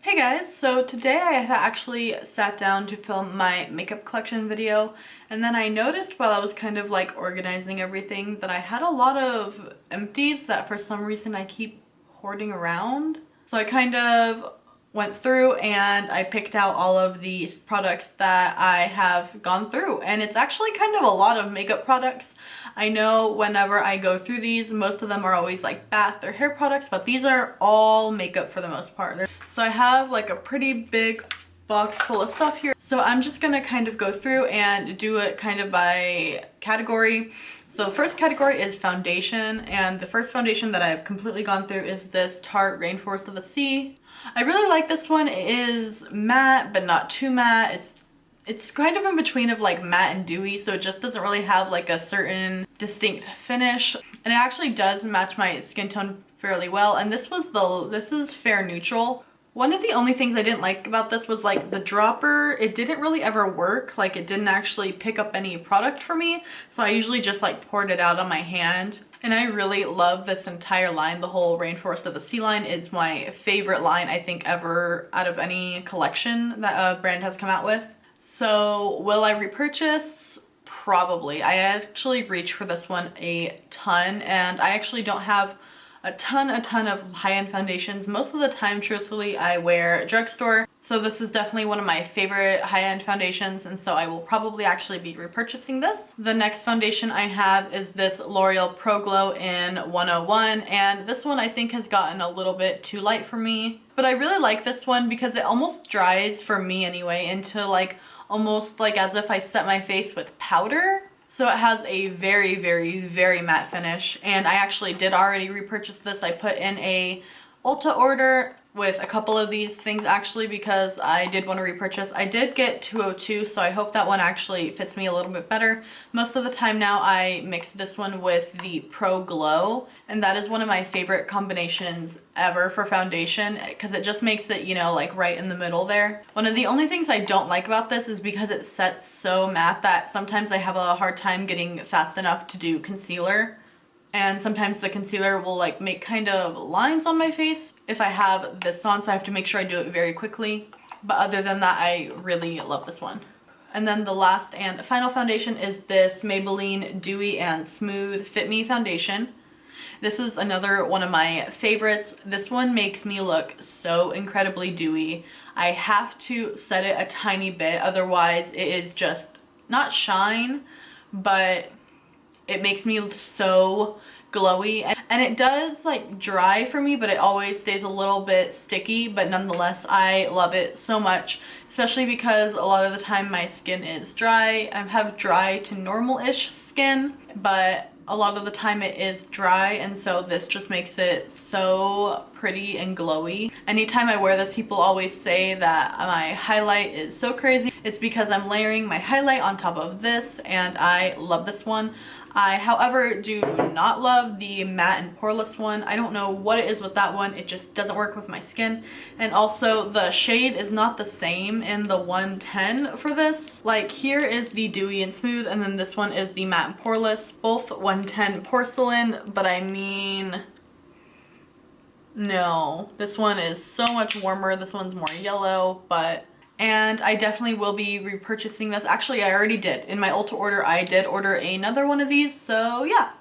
Hey guys, so today I had actually sat down to film my makeup collection video, and then I noticed while I was kind of like organizing everything that I had a lot of empties that for some reason I keep hoarding around. So I kind of went through and I picked out all of these products that I have gone through, and it's actually kind of a lot of makeup products. I know whenever I go through these, most of them are always like bath or hair products, but these are all makeup for the most part. So I have like a pretty big box full of stuff here. So I'm just gonna kind of go through and do it kind of by category. So the first category is foundation, and the first foundation that I've completely gone through is this Tarte Rainforest of the Sea. I really like this one. It is matte, but not too matte. It's kind of in between of like matte and dewy, so it just doesn't really have like a certain distinct finish. And it actually does match my skin tone fairly well. And this is fair neutral. One of the only things I didn't like about this was like the dropper. It didn't really ever work. Like it didn't actually pick up any product for me. So I usually just like poured it out on my hand. And I really love this entire line. The whole Rainforest of the Sea line is my favorite line I think ever out of any collection that a brand has come out with. So will I repurchase? Probably. I actually reached for this one a ton, and I actually don't have a ton of high-end foundations. Most of the time, truthfully, I wear drugstore. So this is definitely one of my favorite high-end foundations, and so I will probably actually be repurchasing this. The next foundation I have is this L'Oreal Pro Glow in 101, and this one I think has gotten a little bit too light for me. But I really like this one because it almost dries, for me anyway, into like almost like as if I set my face with powder. So it has a very matte finish, and I actually did already repurchase this. I put in a Ulta order with a couple of these things actually because I did want to repurchase. I did get 202, so I hope that one actually fits me a little bit better. Most of the time now I mix this one with the Pro Glow, and that is one of my favorite combinations ever for foundation because it just makes it, you know, like right in the middle there. One of the only things I don't like about this is because it sets so matte that sometimes I have a hard time getting fast enough to do concealer. And sometimes the concealer will like make kind of lines on my face if I have this on, so I have to make sure I do it very quickly. But other than that, I really love this one. And then the last and final foundation is this Maybelline Dewy and Smooth Fit Me foundation. This is another one of my favorites. This one makes me look so incredibly dewy. I have to set it a tiny bit, otherwise it is just not shine, but it makes me so glowy, and it does like dry for me, but it always stays a little bit sticky. But nonetheless, I love it so much, especially because a lot of the time my skin is dry. I have dry to normal-ish skin, but a lot of the time it is dry, and so this just makes it so pretty and glowy. Anytime I wear this, people always say that my highlight is so crazy. It's because I'm layering my highlight on top of this, and I love this one. I, however, do not love the matte and poreless one. I don't know what it is with that one. It just doesn't work with my skin. And also the shade is not the same in the 110 for this. Like here is the Dewy and Smooth, and then this one is the matte and poreless. Both 110 porcelain, but I mean, no. This one is so much warmer. This one's more yellow, and I definitely will be repurchasing this. Actually, I already did. In my Ulta order, I did order another one of these, so yeah.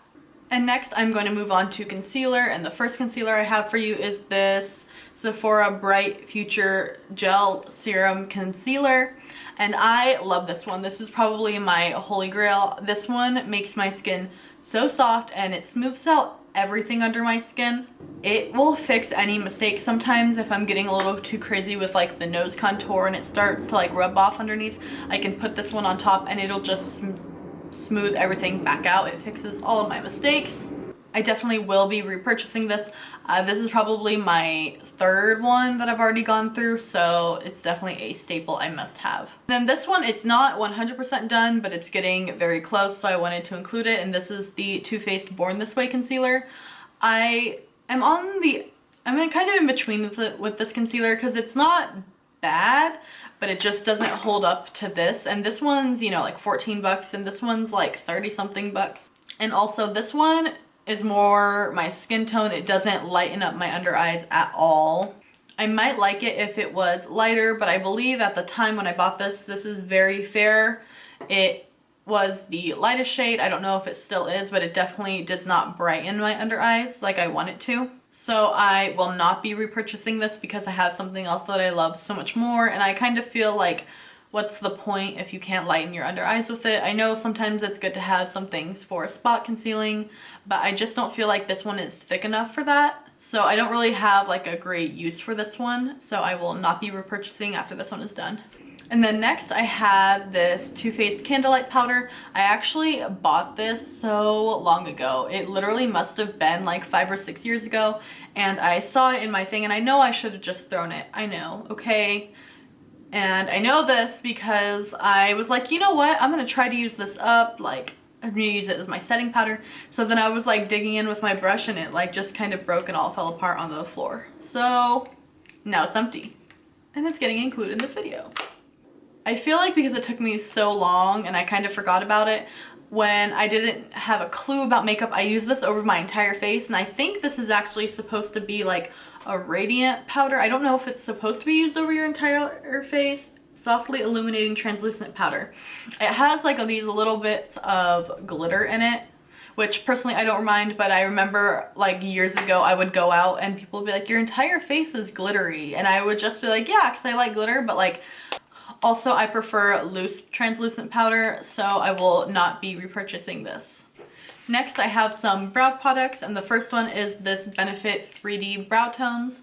And next, I'm going to move on to concealer, and the first concealer I have for you is this Sephora Bright Future Gel Serum Concealer, and I love this one. This is probably my holy grail. This one makes my skin so soft, and it smooths out everything under my skin. It will fix any mistakes. Sometimes if I'm getting a little too crazy with like the nose contour and it starts to like rub off underneath, I can put this one on top and it'll just smooth everything back out. It fixes all of my mistakes. I definitely will be repurchasing this. This is probably my third one that I've already gone through, so it's definitely a staple I must have. Then this one, it's not 100% done, but it's getting very close, so I wanted to include it, and this is the Too Faced Born This Way concealer. I'm kind of in between with this concealer because it's not bad, but it just doesn't hold up to this. And this one's, you know, like 14 bucks, and this one's like 30 something bucks. And also this one is more my skin tone. It doesn't lighten up my under eyes at all. I might like it if it was lighter, but I believe at the time when I bought this, this is very fair. It was the lightest shade. I don't know if it still is, but it definitely does not brighten my under eyes like I want it to. So I will not be repurchasing this because I have something else that I love so much more, and I kind of feel like, what's the point if you can't lighten your under eyes with it? I know sometimes it's good to have some things for spot concealing, but I just don't feel like this one is thick enough for that. So I don't really have like a great use for this one, so I will not be repurchasing after this one is done. And then next I have this Too Faced Candlelight Powder. I actually bought this so long ago. It literally must have been like 5 or 6 years ago, and I saw it in my thing and I know I should have just thrown it. I know, okay? And I know this because I was like, you know what? I'm gonna try to use this up, like I'm gonna use it as my setting powder. So then I was like digging in with my brush and it like just kind of broke and all fell apart onto the floor. So now it's empty and it's getting included in this video. I feel like because it took me so long and I kind of forgot about it, when I didn't have a clue about makeup, I used this over my entire face, and I think this is actually supposed to be like a radiant powder. I don't know if it's supposed to be used over your entire face. Softly illuminating translucent powder. It has like these little bits of glitter in it, which personally I don't mind, but I remember like years ago I would go out and people would be like, your entire face is glittery, and I would just be like, yeah, because I like glitter, but like also I prefer loose translucent powder, so I will not be repurchasing this. Next I have some brow products, and the first one is this Benefit 3D Brow Tones.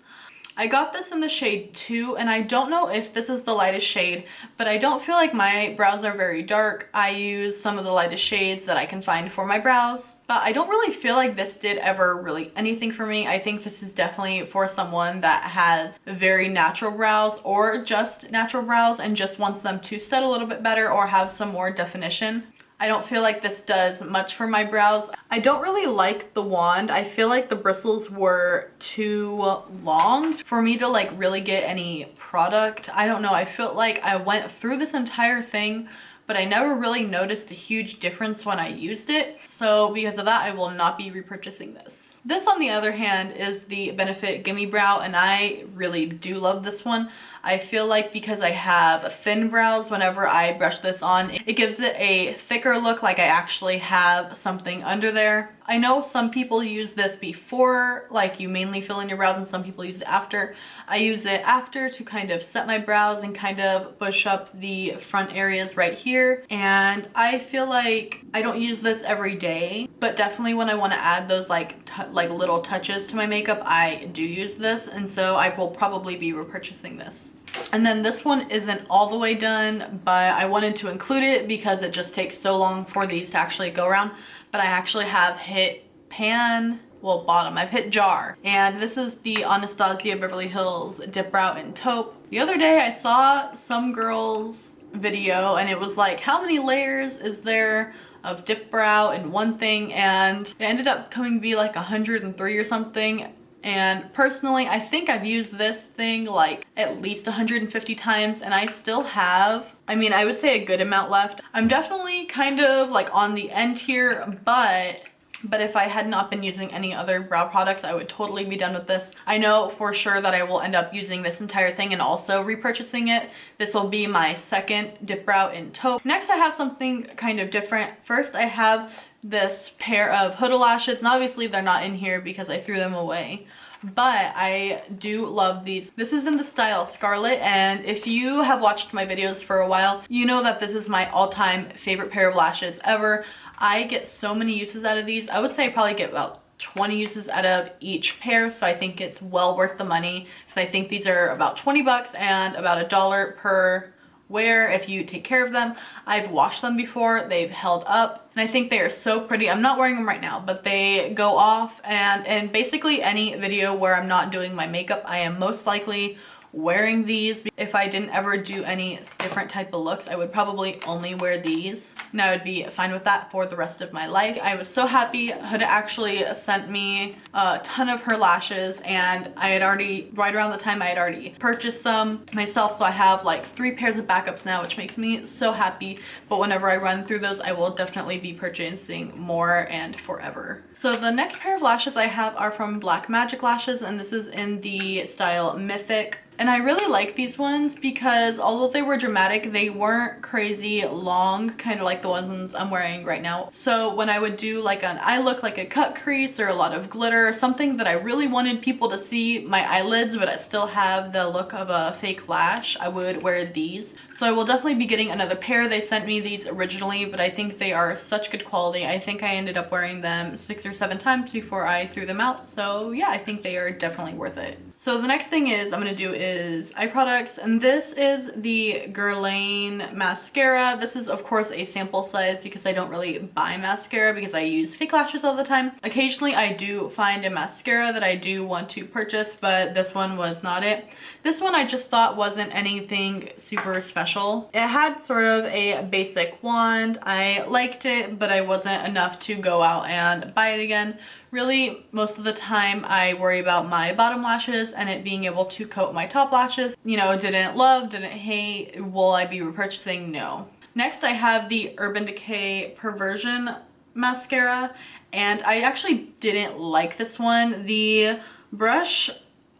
I got this in the shade 2, and I don't know if this is the lightest shade, but I don't feel like my brows are very dark. I use some of the lightest shades that I can find for my brows, but I don't really feel like this did ever really anything for me. I think this is definitely for someone that has very natural brows or just natural brows and just wants them to set a little bit better or have some more definition. I don't feel like this does much for my brows. I don't really like the wand. I feel like the bristles were too long for me to like really get any product. I don't know. I felt like I went through this entire thing, but I never really noticed a huge difference when I used it. So because of that, I will not be repurchasing this. This, on the other hand, is the Benefit Gimme Brow, and I really do love this one. I feel like because I have thin brows, whenever I brush this on, it gives it a thicker look, like I actually have something under there. I know some people use this before, like you mainly fill in your brows, and some people use it after. I use it after to kind of set my brows and kind of bush up the front areas right here. And I feel like I don't use this every day, but definitely when I want to add those like little touches to my makeup, I do use this, and so I will probably be repurchasing this. And then this one isn't all the way done, but I wanted to include it because it just takes so long for these to actually go around. But I actually have hit pan, well, bottom, I've hit jar. And this is the Anastasia Beverly Hills Dip Brow in Taupe. The other day I saw some girl's video and it was like, how many layers is there of dip brow in one thing? And it ended up coming to be like 103 or something. And personally, I think I've used this thing like at least 150 times, and I still have, I mean, I would say a good amount left. I'm definitely kind of like on the end here, but if I had not been using any other brow products, I would totally be done with this. I know for sure that I will end up using this entire thing and also repurchasing it. This will be my second dip brow in Taupe. Next, I have something kind of different. First, I have this pair of Huda lashes, and obviously they're not in here because I threw them away, but I do love these. This is in the style Scarlet, and if you have watched my videos for a while, you know that this is my all-time favorite pair of lashes ever. I get so many uses out of these. I would say I probably get about 20 uses out of each pair, so I think it's well worth the money, because I think these are about 20 bucks and about $1 per wear if you take care of them. I've washed them before, they've held up, and I think they are so pretty. I'm not wearing them right now, but they go off, and in basically any video where I'm not doing my makeup, I am most likely wearing these. If I didn't ever do any different type of looks, I would probably only wear these and I would be fine with that for the rest of my life. I was so happy. Huda actually sent me a ton of her lashes, and I had already, right around the time I had already purchased some myself, so I have like 3 pairs of backups now, which makes me so happy. But whenever I run through those, I will definitely be purchasing more and forever. So the next pair of lashes I have are from Black Magic Lashes, and this is in the style Mythic. And I really like these ones because although they were dramatic, they weren't crazy long, kind of like the ones I'm wearing right now. So when I would do like an eye look, like a cut crease or a lot of glitter, something that I really wanted people to see my eyelids but I still have the look of a fake lash, I would wear these. So I will definitely be getting another pair. They sent me these originally, but I think they are such good quality. I think I ended up wearing them 6 or 7 times before I threw them out. So yeah, I think they are definitely worth it. So the next thing I'm gonna do is eye products, and this is the Guerlain mascara. This is of course a sample size because I don't really buy mascara because I use fake lashes all the time. Occasionally I do find a mascara that I do want to purchase, but this one was not it. This one I just thought wasn't anything super special. It had sort of a basic wand. I liked it, but I wasn't enough to go out and buy it again. Really, most of the time I worry about my bottom lashes and it being able to coat my top lashes. You know, didn't love, didn't hate. Will I be repurchasing? No. Next I have the Urban Decay Perversion mascara, and I actually didn't like this one. The brush,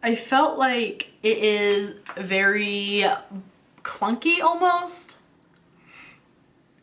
I felt like it is very clunky almost.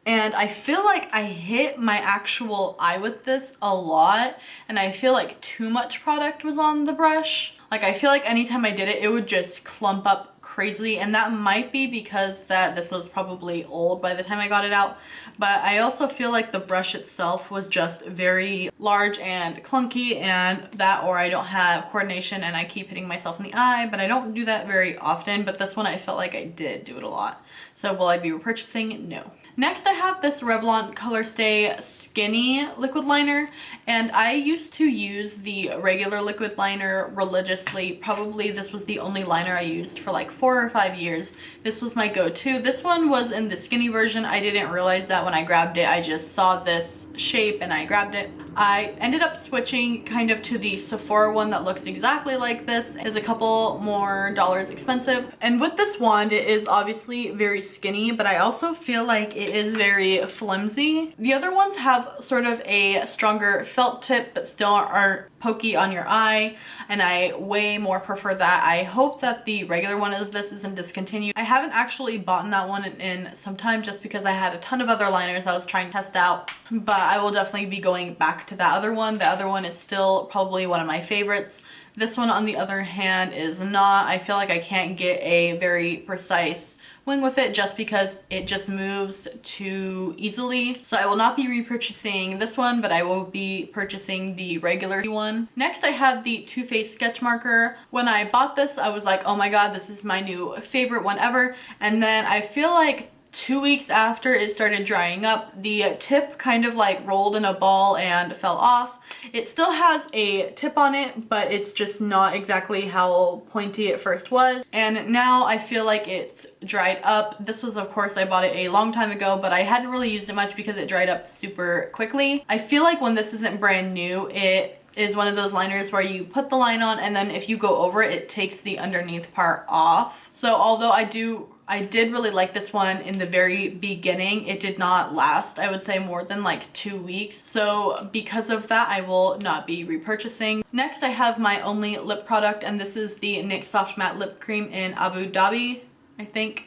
And I feel like I hit my actual eye with this a lot, and I feel like too much product was on the brush. Like I feel like anytime I did it, it would just clump up crazily, and that might be because this was probably old by the time I got it out. But I also feel like the brush itself was just very large and clunky, and that, or I don't have coordination and I keep hitting myself in the eye, but I don't do that very often. But this one I felt like I did do it a lot. So will I be repurchasing? No. Next I have this Revlon Colorstay Skinny liquid liner, and I used to use the regular liquid liner religiously. Probably this was the only liner I used for like 4 or 5 years. This was my go-to. This one was in the skinny version. I didn't realize that when I grabbed it. I just saw this shape and I grabbed it. I ended up switching kind of to the Sephora one that looks exactly like this. It's a couple more dollars expensive. And with this wand, it is obviously very skinny, but I also feel like it is very flimsy. The other ones have sort of a stronger felt tip, but still aren't pokey on your eye, and I way more prefer that. I hope that the regular one of this isn't discontinued. I haven't actually bought that one in some time just because I had a ton of other liners I was trying to test out, but I will definitely be going back to that other one. The other one is still probably one of my favorites. This one on the other hand is not. I feel like I can't get a very precise wing with it just because it just moves too easily. So I will not be repurchasing this one, but I will be purchasing the regular one. Next I have the Too Faced sketch marker. When I bought this, I was like, oh my god, this is my new favorite one ever. And then I feel like 2 weeks after it started drying up, the tip kind of like rolled in a ball and fell off. It still has a tip on it, but it's just not exactly how pointy it first was. And now I feel like it's dried up. This was, of course, I bought it a long time ago, but I hadn't really used it much because it dried up super quickly. I feel like when this isn't brand new, it is one of those liners where you put the line on and then if you go over it, it takes the underneath part off. So although I did really like this one in the very beginning, it did not last, I would say, more than like 2 weeks. So because of that, I will not be repurchasing. Next, I have my only lip product, and this is the NYX Soft Matte Lip Cream in Abu Dhabi, I think.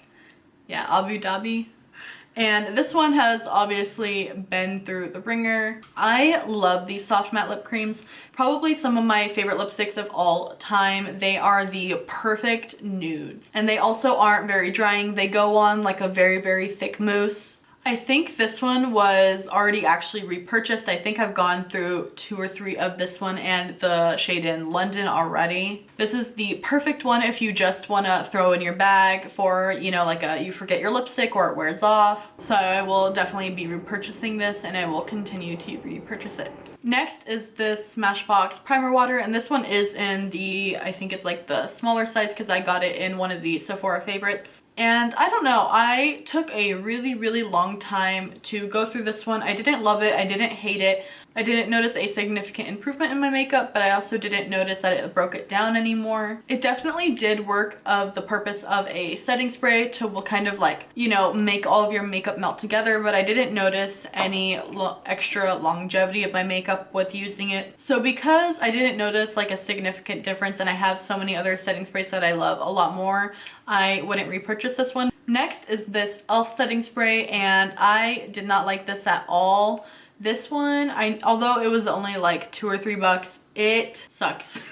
Yeah, Abu Dhabi. And this one has obviously been through the ringer. I love these soft matte lip creams. Probably some of my favorite lipsticks of all time. They are the perfect nudes. And they also aren't very drying. They go on like a very, very thick mousse. I think this one was already actually repurchased. I think I've gone through 2 or 3 of this one and the shade in London already. This is the perfect one if you just want to throw in your bag for, you know, like you forget your lipstick or it wears off. So I will definitely be repurchasing this, and I will continue to repurchase it. Next is this Smashbox primer water, and this one is in the, I think it's like the smaller size because I got it in one of the Sephora favorites. And I don't know, I took a really long time to go through this one. I didn't love it, I didn't hate it. I didn't notice a significant improvement in my makeup, but I also didn't notice that it broke it down anymore. It definitely did work of the purpose of a setting spray to kind of like, you know, make all of your makeup melt together, but I didn't notice any extra longevity of my makeup with using it. So because I didn't notice like a significant difference, and I have so many other setting sprays that I love a lot more, I wouldn't repurchase this one. Next is this e.l.f. setting spray, and I did not like this at all. This one, although it was only like $2 or $3, it sucks.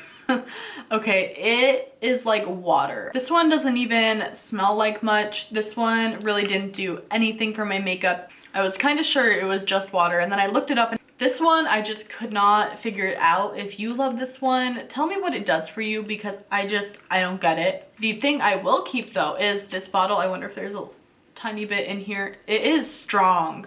Okay, it is like water. This one doesn't even smell like much. This one really didn't do anything for my makeup. I was kind of sure it was just water, and then I looked it up, and this one I just could not figure it out. If you love this one, tell me what it does for you, because I don't get it. The thing I will keep though is this bottle. I wonder if there's a tiny bit in here. It is strong.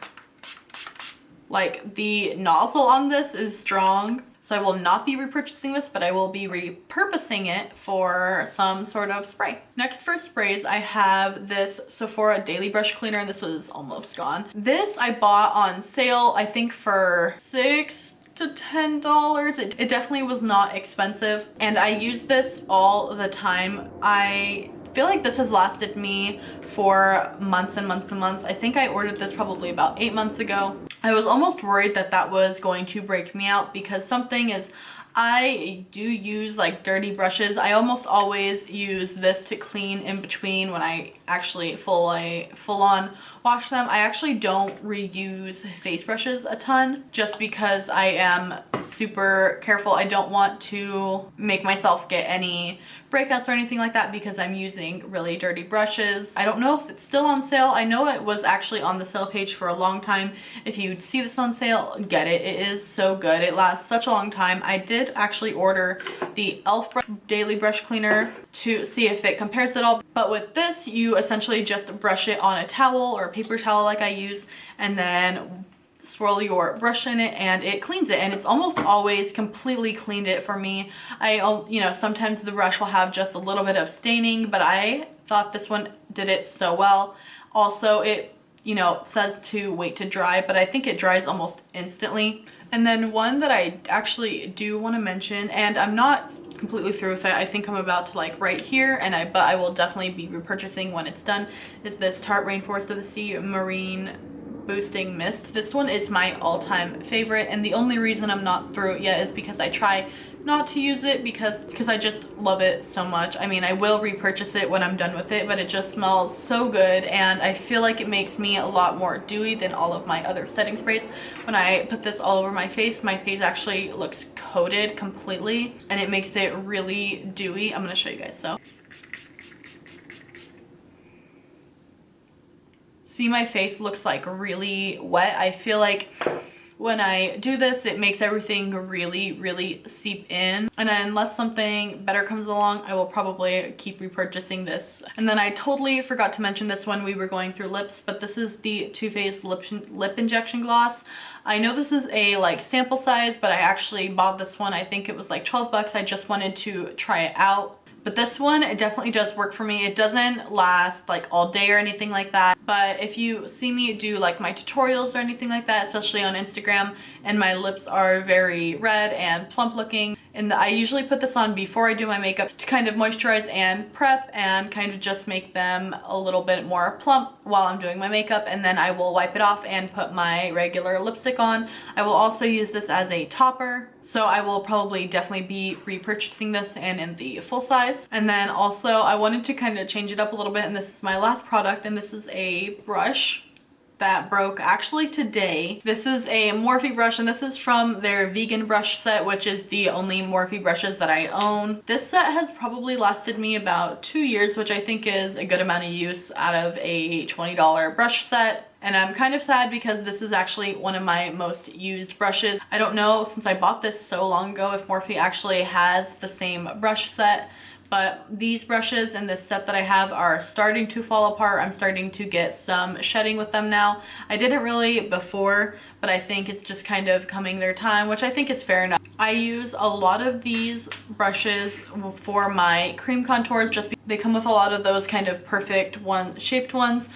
Like, the nozzle on this is strong, so I will not be repurchasing this, but I will be repurposing it for some sort of spray. Next for sprays, I have this Sephora Daily Brush Cleaner, and this was almost gone. This I bought on sale, I think for $6 to $10. It definitely was not expensive, and I use this all the time. I feel like this has lasted me for months and months and months. I think I ordered this probably about 8 months ago. I was almost worried that that was going to break me out, because something is, I do use like dirty brushes. I almost always use this to clean in between when I actually full on wash them. I actually don't reuse face brushes a ton, just because I am super careful. I don't want to make myself get any breakouts or anything like that, because I'm using really dirty brushes. I don't know if it's still on sale. I know it was actually on the sale page for a long time. If you see this on sale, get it. It is so good. It lasts such a long time. I did actually order the e.l.f. Daily Brush Cleaner to see if it compares at all, but with this you essentially just brush it on a towel or a paper towel like I use, and then swirl your brush in it and it cleans it, and it's almost always completely cleaned it for me. You know, sometimes the brush will have just a little bit of staining, but I thought this one did it so well. Also, it, you know, says to wait to dry, but I think it dries almost instantly. And then one that I actually do want to mention, and I'm not completely through with it, I think I'm about to like right here, and but I will definitely be repurchasing when it's done, is this Tarte Rainforest of the Sea Marine Boosting Mist. This one is my all-time favorite, and the only reason I'm not through it yet is because I try not to use it because I just love it so much. I mean, I will repurchase it when I'm done with it, but it just smells so good, and I feel like it makes me a lot more dewy than all of my other setting sprays. When I put this all over my face actually looks coated completely, and it makes it really dewy. I'm gonna show you guys. So see, my face looks like really wet. I feel like when I do this, it makes everything really seep in. And then unless something better comes along, I will probably keep repurchasing this. And then I totally forgot to mention this when we were going through lips, but this is the Too Faced lip injection gloss. I know this is a like sample size, but I actually bought this one. I think it was like 12 bucks. I just wanted to try it out. But this one, it definitely does work for me. It doesn't last like all day or anything like that. But if you see me do like my tutorials or anything like that, especially on Instagram, and my lips are very red and plump looking, and I usually put this on before I do my makeup to kind of moisturize and prep and kind of just make them a little bit more plump while I'm doing my makeup, and then I will wipe it off and put my regular lipstick on. I will also use this as a topper, so I will probably definitely be repurchasing this and in the full size. And then also I wanted to kind of change it up a little bit, and this is my last product, and this is a brush that broke actually today. This is a Morphe brush, and this is from their vegan brush set, which is the only Morphe brushes that I own. This set has probably lasted me about 2 years, which I think is a good amount of use out of a $20 brush set. And I'm kind of sad because this is actually one of my most used brushes. I don't know, since I bought this so long ago, if Morphe actually has the same brush set, but these brushes and this set that I have are starting to fall apart. I'm starting to get some shedding with them now. I didn't really before, but I think it's just kind of coming their time, which I think is fair enough. I use a lot of these brushes for my cream contours just because they come with a lot of those kind of perfect shaped ones.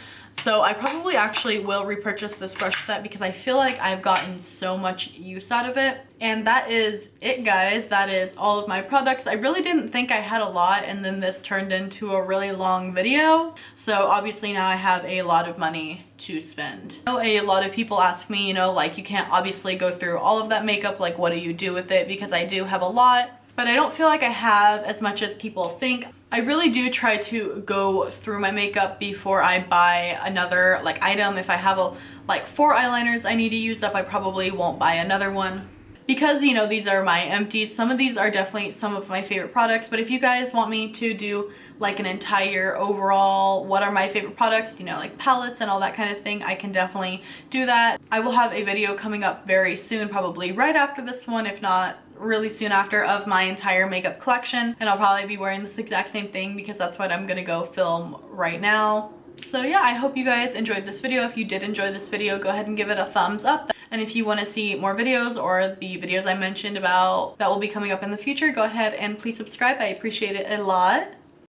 So I probably actually will repurchase this brush set because I feel like I've gotten so much use out of it. And that is it, guys. That is all of my products. I really didn't think I had a lot, and then this turned into a really long video. So obviously now I have a lot of money to spend. I know a lot of people ask me, you know, like, you can't obviously go through all of that makeup, like what do you do with it? Because I do have a lot, but I don't feel like I have as much as people think. I really do try to go through my makeup before I buy another like item. If I have like 4 eyeliners I need to use up, I probably won't buy another one. Because, you know, these are my empties. Some of these are definitely some of my favorite products, but if you guys want me to do like an entire overall what are my favorite products, you know, like palettes and all that kind of thing, I can definitely do that. I will have a video coming up very soon, probably right after this one, if not really soon after, of my entire makeup collection, and I'll probably be wearing this exact same thing because that's what I'm gonna go film right now. So yeah, I hope you guys enjoyed this video. If you did enjoy this video, go ahead and give it a thumbs up. And if you want to see more videos or the videos I mentioned about that will be coming up in the future, go ahead and please subscribe. I appreciate it a lot.